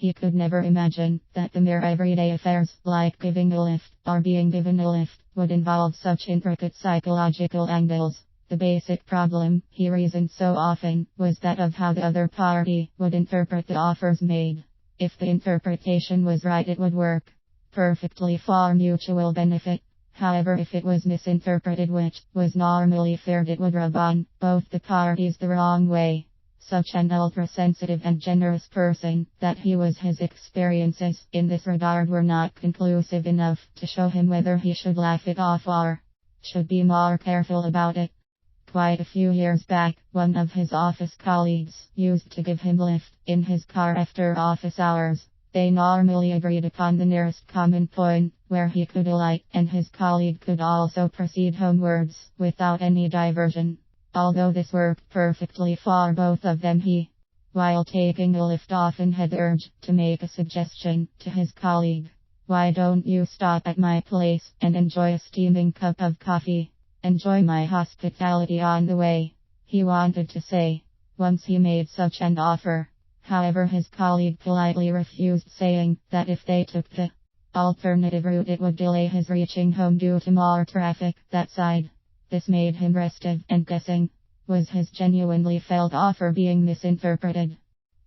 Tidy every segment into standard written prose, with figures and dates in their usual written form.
He could never imagine that the mere everyday affairs, like giving a lift or being given a lift, would involve such intricate psychological angles. The basic problem, he reasoned so often, was that of how the other party would interpret the offers made. If the interpretation was right, it would work perfectly for mutual benefit. However, if it was misinterpreted, which was normally feared, it would rub on both the parties the wrong way. Such an ultra-sensitive and generous person that he was, his experiences in this regard were not conclusive enough to show him whether he should laugh it off or should be more careful about it. Quite a few years back, one of his office colleagues used to give him a lift in his car after office hours. They normally agreed upon the nearest common point where he could alight, and his colleague could also proceed homewards without any diversion. Although this worked perfectly for both of them, he, while taking a lift, often had the urge to make a suggestion to his colleague. "Why don't you stop at my place and enjoy a steaming cup of coffee? Enjoy my hospitality on the way," he wanted to say. Once he made such an offer. However, his colleague politely refused, saying that if they took the alternative route, it would delay his reaching home due to more traffic that side. This made him restive and guessing. Was his genuinely felt offer being misinterpreted?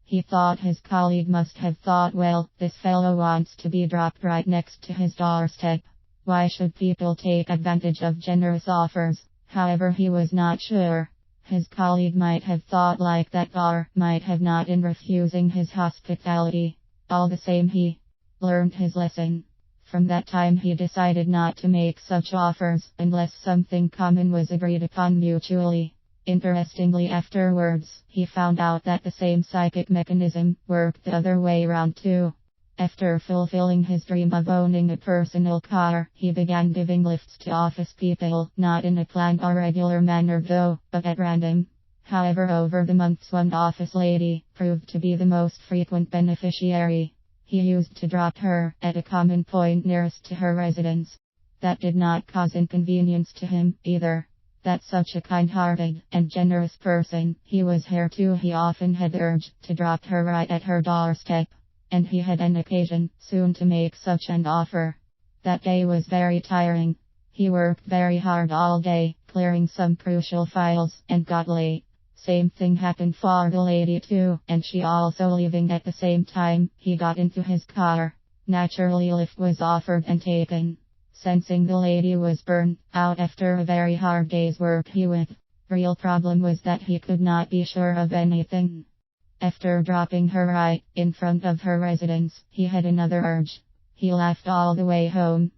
He thought his colleague must have thought, well, this fellow wants to be dropped right next to his doorstep. Why should people take advantage of generous offers? However, he was not sure. His colleague might have thought like that, or might have not, in refusing his hospitality. All the same, he learned his lesson. From that time he decided not to make such offers unless something common was agreed upon mutually. Interestingly, afterwards, he found out that the same psychic mechanism worked the other way around too. After fulfilling his dream of owning a personal car, he began giving lifts to office people, not in a planned or regular manner though, but at random. However, over the months, one office lady proved to be the most frequent beneficiary. He used to drop her at a common point nearest to her residence. That did not cause inconvenience to him either. That such a kind-hearted and generous person he was here too, he often had the urge to drop her right at her doorstep. And he had an occasion soon to make such an offer. That day was very tiring. He worked very hard all day, clearing some crucial files, and got late. Same thing happened for the lady too, and she also leaving at the same time. He got into his car. Naturally, a lift was offered and taken. Sensing the lady was burned out after a very hard day's work, he went. Real problem was that he could not be sure of anything. After dropping her right in front of her residence, he had another urge. He laughed all the way home.